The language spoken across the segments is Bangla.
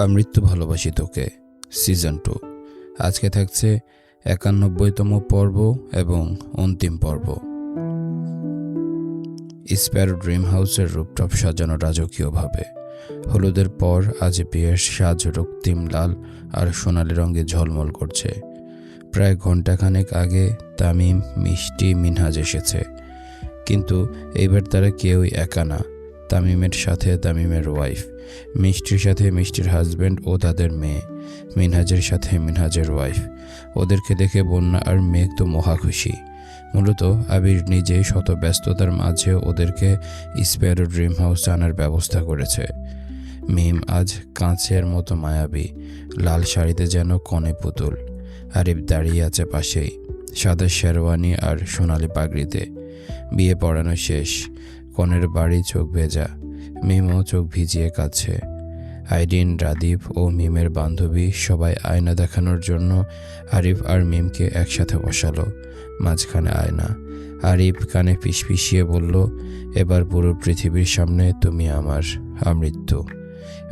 আমৃত্যু ভালোবাসি তোকে সিজন 2 আজকে থাকছে 91তম পর্ব এবং অন্তিম পর্ব। স্প্যারো ড্রিম হাউসের রুপটপ সাজানো রাজকীয়ভাবে। হলুদের পর আজ বিয়ের সাজ রক্তিম লাল আর সোনালি রঙে ঝলমল করছে। প্রায় ঘণ্টাখানেক আগে তামিম, মিষ্টি, মিনহাজ এসেছে, কিন্তু এইবার তারা কেউই একা না। তামিমের সাথে তামিমের ওয়াইফ, মিষ্টির সাথে মিষ্টির হাজব্যান্ড ও তাদের মেয়ে, মিনহাজের সাথে মিনহাজের ওয়াইফ। ওদেরকে দেখে বন্যা আর মেঘ তো মহা খুশি। মূলত আবির নিজেই শত ব্যস্ততার মাঝে ওদেরকে স্প্যারো ড্রিম হাউস আনার ব্যবস্থা করেছে। মিম আজ কাঁচের মতো মায়াবী, লাল শাড়িতে যেন কনে পুতুল। আরিফ দাঁড়িয়ে আছে পাশেই, সাদা শেরওয়ানি আর সোনালি পাগড়িতে। বিয়ে পড়ানো শেষ, কনের বাড়ি চোখ ভেজা, মিমও চোখ ভিজিয়ে কাঁদছে। আইডিন, রাদীপ ও মিমের বান্ধবী সবাই আয়না দেখানোর জন্য আরিফ আর মিমকে একসাথে বসালো। মাঝখানে আয়না। আরিফ কানে ফিসফিসিয়ে বলল, এবার পুরো পৃথিবীর সামনে তুমি আমার আমৃত্যু।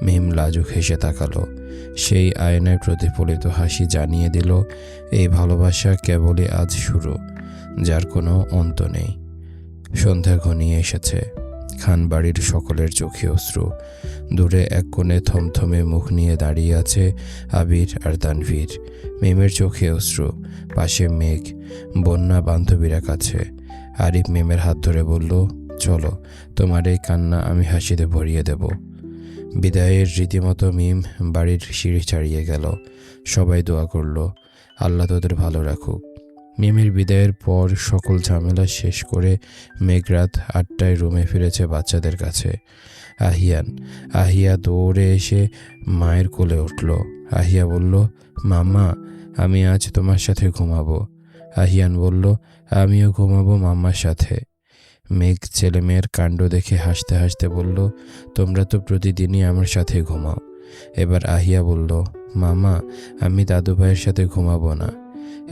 মিম লাজুক হেসে তাকালো। সেই আয়নায় প্রতিফলিত হাসি জানিয়ে দিল, এই ভালোবাসা কেবলই আজ শুরু, যার কোনো অন্ত নেই। সন্ধ্যা ঘনিয়ে এসেছে। খানবাড়ির সকলের চোখে অশ্রু। দূরে এক কোণে থমথমে মুখ নিয়ে দাঁড়িয়ে আছে আবির আর তানভীর। মিমের চোখে অশ্রু, পাশে মেঘ, বন্যা বান্ধবীরা কাছে। আরিফ মিমের হাত ধরে বলল, চলো, তোমার এই কান্না আমি হাসিতে ভরিয়ে দেব। বিদায়ের রীতিমতো মিম বাড়ির সিঁড়ি ছাড়িয়ে গেল। সবাই দোয়া করল, আল্লাহ তোদের ভালো রাখুক। মিমের বিদায়ের পর সকল ঝামেলা শেষ করে মেঘ রাত 8টায় রুমে ফিরেছে বাচ্চাদের কাছে। আহিয়া দৌড়ে এসে মায়ের কোলে উঠল। আহিয়া বলল, মাম্মা, আমি আজ তোমার সাথে ঘুমাবো। আহিয়ান বলল, আমিও ঘুমাবো মাম্মার সাথে। মেঘ ছেলে মেয়ের কাণ্ড দেখে হাসতে হাসতে বলল, তোমরা তো প্রতিদিনই আমার সাথে ঘুমাও। এবার আহিয়া বলল, মামা, আমি দাদু ভাইয়ের সাথে ঘুমাবো না।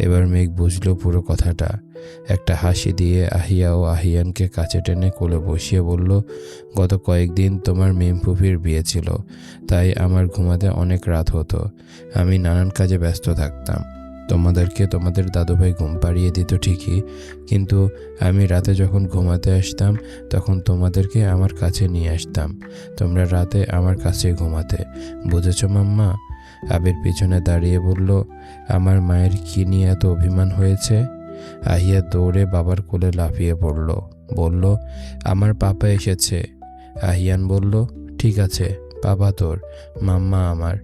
এবার মেঘ বুঝলো পুরো কথাটা। একটা হাসি দিয়ে আহিয়া ও আহিয়ানকে কাছে টেনে কোলে বসিয়ে বলল, গত কয়েকদিন তোমার মিম ফুফির বিয়ে ছিল, তাই আমার ঘুমাতে অনেক রাত হতো। আমি নানান কাজে ব্যস্ত থাকতাম। তোমাদেরকে তোমাদের দাদুভাই ঘুম পাড়িয়ে দিত ঠিকই, কিন্তু আমি রাতে যখন ঘুমাতে আসতাম তখন তোমাদেরকে আমার কাছে নিয়ে আসতাম। তোমরা রাতে আমার কাছে ঘুমাতে, বুঝেছ মাম্মা? আবির পিছনে দাঁড়িয়ে বলল, আমার মায়ের কি নিয়ে এত অভিমান হয়েছে? আহিয়া দৌড়ে বাবার কোলে লাফিয়ে পড়ল, বলল, আমার পাপা এসেছে। আহিয়ান বলল, ঠিক আছে, পাপা তোর, মাম্মা আমার।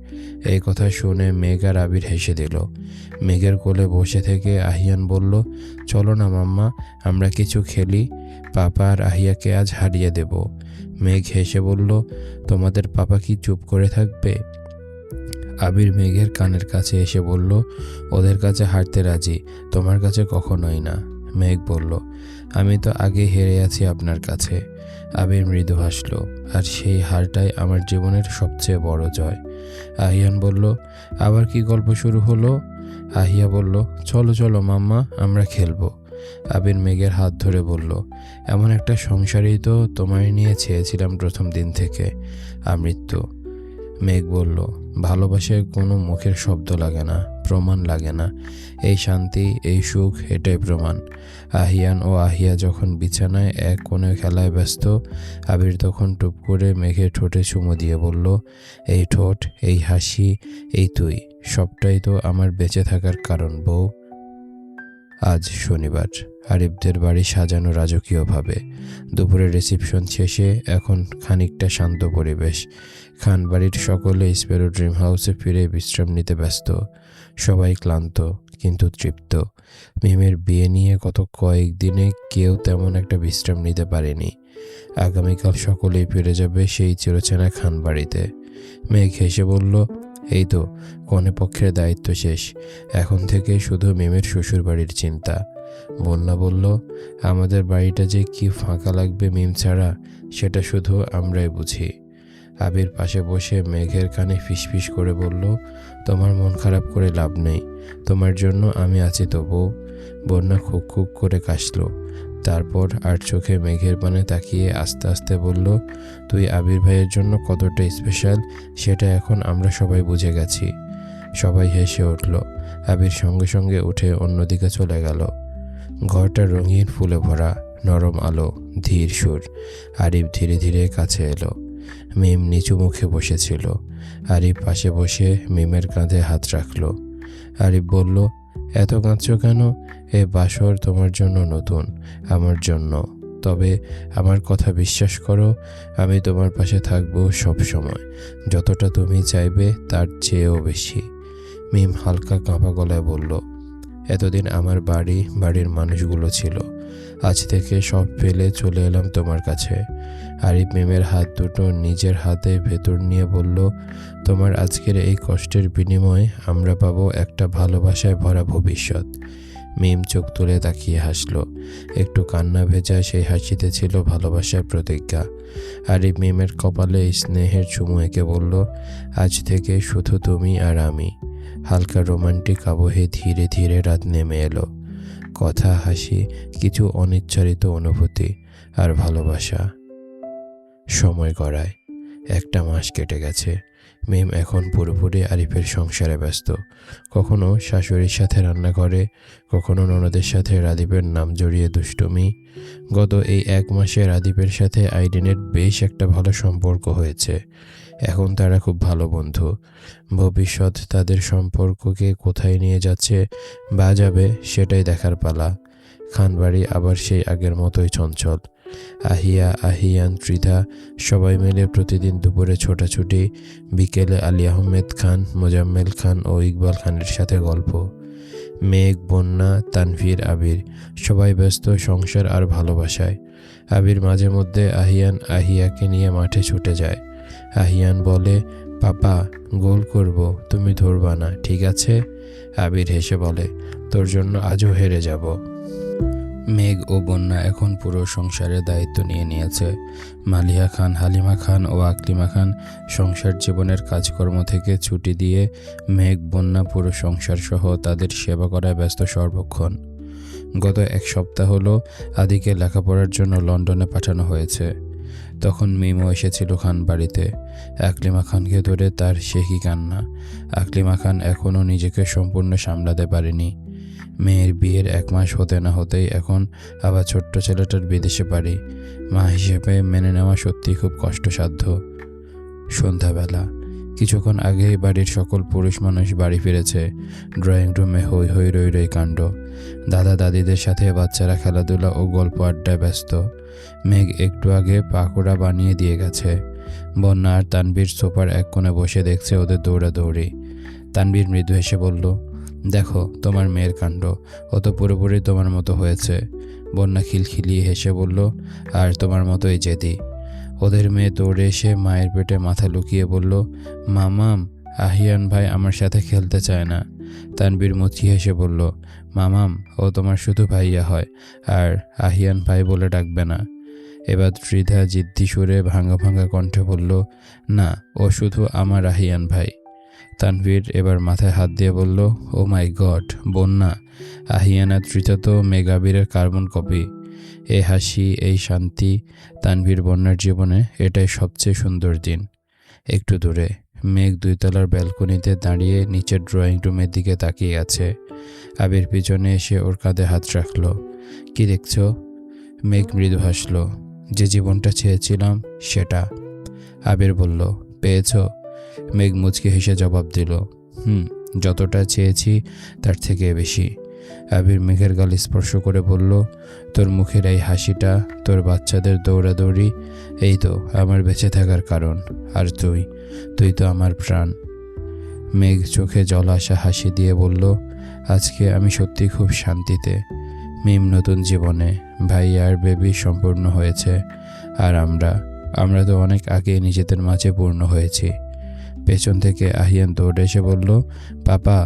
এই কথা শুনে মেঘ আর আবির হেসে দিল। মেঘের কোলে বসে থেকে আহিয়ান বলল, চলো না মাম্মা, আমরা কিছু খেলি। পাপা আর আহিয়াকে আজ হারিয়ে দেব। মেঘ হেসে বলল, তোমাদের পাপা কি চুপ করে থাকবে? আবির মেঘের কানের কাছে এসে বলল, ওদের কাছে হারতে রাজি, তোমার কাছে কখনোই না। মেঘ বলল, আমি তো আগে হেরে আছি আপনার কাছে। আবির মৃদু হাসল, আর সেই হারটাই আমার জীবনের সবচেয়ে বড় জয়। আহিয়ান বলল, আবার কি গল্প শুরু হলো? আহিয়া বলল, চলো চলো মাম্মা, আমরা খেলবো। আবির মেঘের হাত ধরে বলল, এমন একটা সংসারেই তো তোমায় নিয়ে চেয়েছিলাম প্রথম দিন থেকে, আমৃত্যু। মেঘ বলল, ভালোবাসায় কোনো মুখের শব্দ লাগে না, প্রমাণ লাগে না। এই শান্তি, এই সুখ, এটাই প্রমাণ। আহিয়ান ও আহিয়া যখন বিছানায় এক কোণে খেলায় ব্যস্ত, আবির তখন টুপ করে মেঘের ঠোঁটে চুমু দিয়ে বলল, এই ঠোঁট, এই হাসি, এই তুই, সবটাই তো আমার বেঁচে থাকার কারণ বউ। আজ শনিবার। আরিফদের বাড়ি সাজানো রাজকীয়ভাবে। দুপুরে রিসেপশন শেষে এখন খানিকটা শান্ত পরিবেশ। খানবাড়ির সকলে স্প্যারো ড্রিম হাউসে ফিরে বিশ্রাম নিতে ব্যস্ত। সবাই ক্লান্ত কিন্তু তৃপ্ত। মিমের বিয়ে নিয়ে গত কয়েকদিনে কেউ তেমন একটা বিশ্রাম নিতে পারেনি। আগামীকাল সকলেই ফিরে যাবে সেই চিরচেনা খানবাড়িতে। মেঘ হেসে বলল, এই তো কনে পক্ষের দায়িত্ব শেষ, এখন থেকে শুধু মিমের শ্বশুর বাড়ির চিন্তা। বন্যা বলল, আমাদের বাড়িটা যে কি ফাঁকা লাগবে মিম ছাড়া, সেটা শুধু আমরাই বুঝি। আবির পাশে বসে মেঘের কানে ফিসফিস করে বলল, তোমার মন খারাপ করে লাভ নেই, তোমার জন্য আমি আছি তো বউ। বন্যা খুক খুক করে কাশল। তারপর আর চোখে মেঘের পানে তাকিয়ে আস্তে আস্তে বলল, তুই আবির ভাইয়ের জন্য কতটা স্পেশাল সেটা এখন আমরা সবাই বুঝে গেছি। সবাই হেসে উঠল। আবির সঙ্গে সঙ্গে উঠে অন্যদিকে চলে গেল। ঘরটা রঙিন ফুলে ভরা, নরম আলো, ধীর সুর। আরিফ ধীরে ধীরে কাছে এলো। মিম নিচু মুখে বসেছিল। আরিফ পাশে বসে মিমের কাঁধে হাত রাখল। আরিফ বলল, এত কাঁদছো কেন? এ বাসর তোমার জন্য নতুন, আমার জন্য। তবে আমার কথা বিশ্বাস করো, আমি তোমার পাশে থাকবো সব সময়, যতটা তুমি চাইবে তার চেয়েও বেশি। মিম হালকা কাঁপা গলায় বলল, এতদিন আমার বাড়ির মানুষগুলো ছিল, আজ থেকে সব ফেলে চলে এলাম তোমার কাছে। আরিফ মিমের হাত দুটো নিজের হাতে ভেতর নিয়ে বলল, তোমার আজকের এই কষ্টের বিনিময়ে আমরা পাবো একটা ভালোবাসায় ভরা ভবিষ্যৎ। মিম চোখ তুলে তাকিয়ে হাসল। একটু কান্না ভেজা সেই হাসিতে ছিল ভালোবাসার প্রতিজ্ঞা। আরিফ মিমের কপালে স্নেহের চুমু এঁকে বলল, আজ থেকে শুধু তুমি আর আমি। হালকা রোমান্টিক আবহে ধীরে ধীরে রাত নেমে এলো। কথা, হাসি, কিছু অনিচ্ছারিত অনুভূতি আর ভালোবাসা। সময় গড়ায়। 1 মাস কেটে গেছে। মিম এখন পুরোপুরি আরিফের সংসারে ব্যস্ত। কখনো শাশুড়ির সাথে রান্না করে, কখনো ননদের সাথে রাদীপের নাম জড়িয়ে দুষ্টুমি। গত এই 1 মাসে রাদীপের সাথে আইরিনের বেশ একটা ভালো সম্পর্ক হয়েছে। এখন তারা খুব ভালো বন্ধু। ভবিষ্যৎ তাদের সম্পর্ককে কোথায় নিয়ে যাচ্ছে বা যাবে সেটাই দেখার পালা। খানবাড়ি আবার সেই আগের মতোই চঞ্চল। আহিয়া, আহিয়ান, ত্রিধা সবাই মিলে প্রতিদিন দুপুরে ছোটাছুটি, বিকেলে আলী আহমেদ খান, মোজাম্মেল খান ও ইকবাল খানের সাথে গল্প। মেঘ, বন্যা, তানভীর, আবির সবাই ব্যস্ত সংসার আর ভালোবাসায়। আবির মাঝে মধ্যে আহিয়াকে নিয়ে মাঠে ছুটে যায়। আহিয়ান বলে, পাপা গোল করব, তুমি ধরবা না, ঠিক আছে? আবির হেসে বলে, তোর জন্য আজও হেরে যাব। মেঘ ও বন্যা এখন পুরো সংসারের দায়িত্ব নিয়ে নিয়েছে। মালিয়া খান, হালিমা খান ও আকলিমা খান সংসার জীবনের কাজকর্ম থেকে ছুটি দিয়ে মেঘ, বন্যা পুরো সংসার সহ তাদের সেবা করায় ব্যস্ত সর্বক্ষণ। গত 1 সপ্তাহ হলো আদিকে লেখাপড়ার জন্য লন্ডনে পাঠানো হয়েছে। তখন মিমও এসেছিল খান বাড়িতে। আকলিমা খানকে ধরে তার শেখি কান্না। আকলিমা খান এখনও নিজেকে সম্পূর্ণ সামলাতে পারেনি। মেয়ের বিয়ের 1 মাস হতে না হতেই এখন আবার ছোট্ট ছেলেটার বিদেশে বাড়ি। মা হিসেবে মেনে নেওয়া সত্যিই খুব কষ্টসাধ্য। সন্ধ্যাবেলা কিছুক্ষণ আগেই বাড়ির সকল পুরুষ মানুষ বাড়ি ফিরেছে। ড্রয়িং রুমে হৈ হৈ রই রই কাণ্ড। দাদা দাদিদের সাথে বাচ্চারা খেলাধুলা ও গল্প আড্ডায় ব্যস্ত। মেঘ একটু আগে পাকোড়া বানিয়ে দিয়ে গেছে। বন্যা আর তানভীর সোফার এক কোণে বসে দেখছে ওদের দৌড়াদৌড়ি। তানভীর মৃদু হেসে বলল, দেখো তোমার মেয়ের কাণ্ড, ও তো পুরোপুরি তোমার মতো হয়েছে। বন্যা খিলখিলিয়ে হেসে বলল, আর তোমার মতোই জেদি। ওদের মেয়ে দৌড়ে এসে মায়ের পেটে মাথা লুকিয়ে বলল, মামাম, আহিয়ান ভাই আমার সাথে খেলতে চায় না। তানভীর মুচকি হেসে বলল, মামাম, ও তোমার শুধু ভাইয়া হয়, আর আহিয়ান ভাই বলে ডাকবে না। এবার ত্রিধা জিদ্দি সুরে ভাঙা ভাঙা কণ্ঠে বলল, না, ও শুধু আমার আহিয়ান ভাই। তানভীর এবার মাথায় হাত দিয়ে বলল, ও মাই গড, বন্যা, আহিয়ান আর ত্রিধা তো মেগাবীরের কার্বন কপি। এই হাসি, এই শান্তি, তানভীর বন্যার জীবনে এটাই সবচেয়ে সুন্দর দিন। একটু দূরে মেঘ 2 তলার ব্যালকনিতে দাঁড়িয়ে নিচের ড্রয়িং রুমের দিকে তাকিয়ে আছে। আবির পিছনে এসে ওর কাঁধে হাত রাখল। কি দেখছ? মেঘ মৃদু হাসল, যে জীবনটা চেয়েছিলাম সেটা। আবির বলল, পেয়েছ? মেঘ মুচকি হেসে জবাব দিল, যতটা চেয়েছি তার থেকে বেশি। আবির মেঘের গাল স্পর্শ করে বলল, তোর মুখের এই হাসিটা, তোর বাচ্চাদের দৌড়াদৌড়ি, এই তো আমার বেঁচে থাকার কারণ। আর তুই তো আমার প্রাণ। মেঘ চোখে জল আসা হাসি দিয়ে বলল, আজকে আমি সত্যি খুব শান্তিতে। মিম নতুন জীবনে, ভাই আর বেবি সম্পূর্ণ হয়েছে। আর আমরা তো অনেক আগে নিজেদের মাঝে পূর্ণ হয়েছি। পেছন থেকে আহিয়ান দৌড়ে এসে বলল, পাপা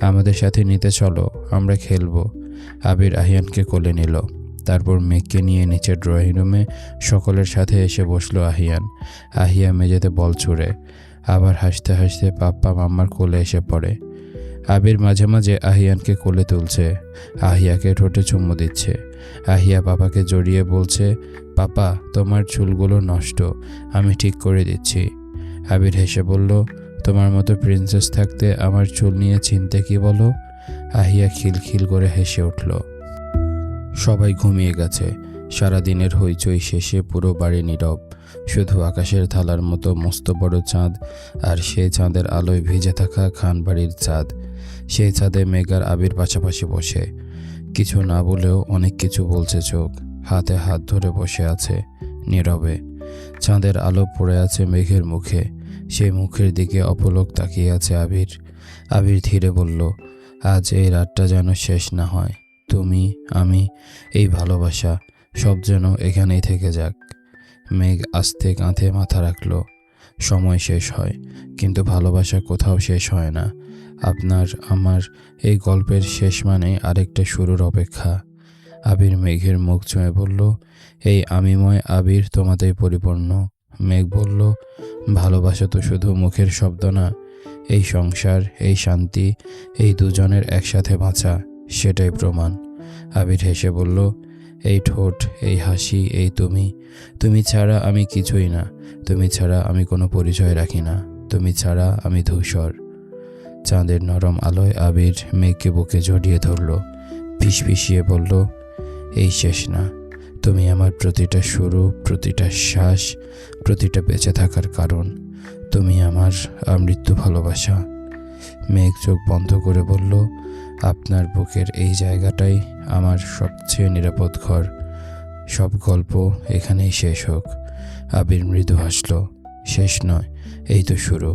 আমাদের সাথে নিতে চলো, আমরা খেলবো। আবির আহিয়ানকে কোলে নিল। তারপর মেঘকে নিয়ে নিচের ড্রয়িং রুমে সকলের সাথে এসে বসলো আহিয়া মেঝেতে বল ছুঁড়ে। আবার হাসতে হাসতে পাপ্পা মাম্মার কোলে এসে পড়ে। আবির মাঝে মাঝে আহিয়ানকে কোলে তুলছে, আহিয়াকে ঠোঁটে চুমু দিচ্ছে। আহিয়া পাপাকে জড়িয়ে বলছে, পাপা তোমার চুলগুলো নষ্ট, আমি ঠিক করে দিচ্ছি। আবির হেসে বলল, তোমার মতো প্রিন্সেস থাকতে আমার চুল নিয়ে চিনতে কি বলো? আহিয়া খিলখিল করে হেসে উঠল। সবাই ঘুমিয়ে গেছে। সারাদিনের হইচই শেষে পুরো বাড়ি নীরব। শুধু আকাশের থালার মতো মস্ত বড় চাঁদ, আর সেই চাঁদের আলোয় ভিজে থাকা খানবাড়ির চাঁদ। সেই চাঁদে মেঘ আর আবির পাশাপাশি বসে। কিছু না বলেও অনেক কিছু বলছে চোখ। হাতে হাত ধরে বসে আছে নীরবে। চাঁদের আলো পড়ে আছে মেঘের মুখে। সেই মুখের দিকে অপলক তাকিয়ে আছে আবির। আবির ধীরে বলল, আজ এই রাতটা যেন শেষ না হয়। তুমি, আমি, এই ভালোবাসা সব যেন এখানেই থেকে যাক। মেঘ আস্তে কাঁধে মাথা রাখল। সময় শেষ হয়, কিন্তু ভালোবাসা কোথাও শেষ হয় না। আপনার আমার এই গল্পের শেষ মানে আরেকটা শুরুর অপেক্ষা। আবির মেঘের মুখ ছুঁয়ে বলল, এই আমিময় আবির তোমাদের পরিপূর্ণ। মেঘ বলল, ভালোবাসা তো শুধু মুখের শব্দ না, এই সংসার, এই শান্তি, এই দুজনের একসাথে বাঁচা, সেটাই প্রমাণ। আবির হেসে বলল, এই ঠোঁট, এই হাসি, এই তুমি, তুমি ছাড়া আমি কিছুই না। তুমি ছাড়া আমি কোনো পরিচয় রাখি না। তুমি ছাড়া আমি ধূসর। চাঁদের নরম আলোয় আবির মেঘকে বুকে জড়িয়ে ধরল। ফিসফিসিয়ে বলল, এই শেষ না। তুমি আমার প্রতিটা শুরু, প্রতিটা শ্বাস, প্রতিটা বেঁচে থাকার কারণ। তুমি আমার আমৃত্যু ভালোবাসা। মেঘ চোখ বন্ধ করে বলল, আপনার বুকের এই জায়গাটাই আমার সবচেয়ে নিরাপদ ঘর। সব গল্প এখানেই শেষ হোক। আবির মৃদু হাসল। শেষ নয়, এই তো শুরু।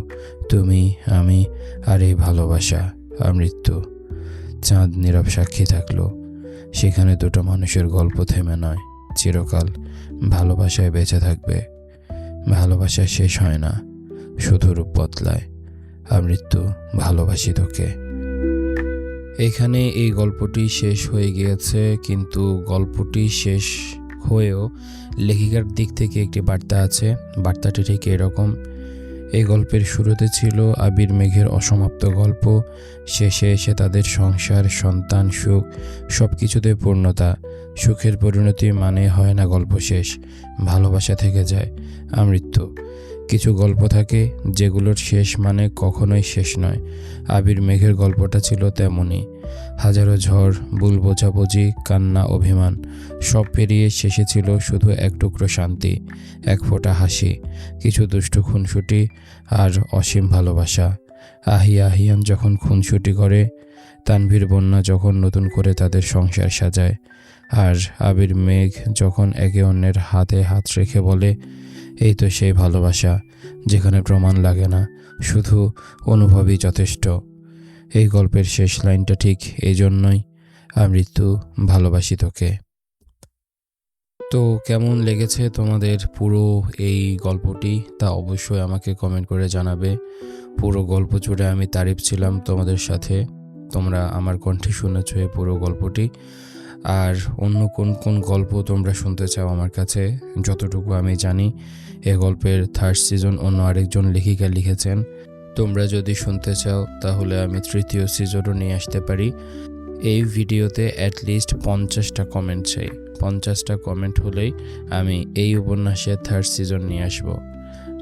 তুমি, আমি, আর এই ভালোবাসা, আমৃত্যু। চাঁদ নীরব সাক্ষী থাকলো। সেখানে দুটো মানুষের গল্প থেমে নয়, চিরকাল ভালোবাসায় বেঁচে থাকবে। ভালোবাসা শেষ হয় না, শুধু রূপ বদলায়। আমৃত্যু, ভালোবাসি তোকে। এখানে এই গল্পটি শেষ হয়ে গিয়েছে, কিন্তু গল্পটি শেষ হয়েও লেখিকার দিক থেকে একটি বার্তা আছে। বার্তাটি ঠিক এরকম, এই গল্পের শুরুতে ছিল আবির মেঘের অসমাপ্ত গল্প, শেষে এসে তাদের সংসার, সন্তান, সুখ, সব কিছুতে পূর্ণতা। সুখের পরিণতি মানে হয় না গল্প শেষ, ভালোবাসা থেকে যায়, আমৃত্যু। কিছু গল্প থাকে যেগুলোর শেষ মানে কখনোই শেষ নয়। আবির মেঘের গল্পটা ছিল তেমনই। হাজারো ঝড়, ভুল বোঝাবুঝি, কান্না, অভিমান, সব পেরিয়ে শেষে ছিল শুধু এক টুকরো শান্তি, এক ফোঁটা হাসি, কিছু দুষ্টু খুনসুটি, আর অসীম ভালোবাসা। আহিয়ান যখন খুনসুটি করে, তানভীর বন্যা যখন নতুন করে তাদের সংসার সাজায়, আর আবির মেঘ যখন একে অন্যের হাতে হাত রেখে বলে, এই তো সেই ভালোবাসা যেখানে প্রমাণ লাগে না, শুধু অনুভবই যথেষ্ট। এই গল্পের শেষ লাইনটা ঠিক এই জন্যই, আমৃত্যু, ভালোবাসি তোকে। তো কেমন লেগেছে তোমাদের পুরো এই গল্পটি তা অবশ্যই আমাকে কমেন্ট করে জানাবে। পুরো গল্প জুড়ে আমি তারিফ ছিলাম তোমাদের সাথে। তোমরা আমার কণ্ঠে শুনেছ এই পুরো গল্পটি। আর অন্য কোন কোন গল্প তোমরা শুনতে চাও আমার কাছে, যতটুকু আমি জানি এই গল্পের 3rd সিজন অন্য আরেকজন লেখিকা লিখেছেন। তোমরা যদি শুনতে চাও তাহলে আমি 3য় সিজনও নিয়ে আসতে পারি। এই ভিডিওতে অ্যাটলিস্ট 50টা কমেন্ট চাই। 50টা কমেন্ট হলেই আমি এই উপন্যাসের 3rd সিজন নিয়ে আসব।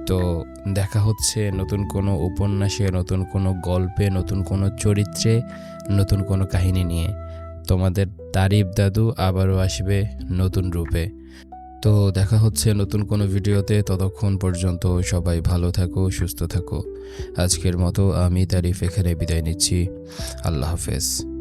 তো দেখা হচ্ছে নতুন কোনো উপন্যাসে, নতুন কোনো গল্পে, নতুন কোনো চরিত্রে, নতুন কোনো কাহিনী নিয়ে। তোমাদের তারিফ দাদু আবারও আসবে নতুন রূপে। তো দেখা হচ্ছে নতুন কোনো ভিডিওতে। ততক্ষণ পর্যন্ত সবাই ভালো থাকো, সুস্থ থাকো। আজকের মতো আমি তারিফ এখানে বিদায় নিচ্ছি। আল্লাহ হাফেজ।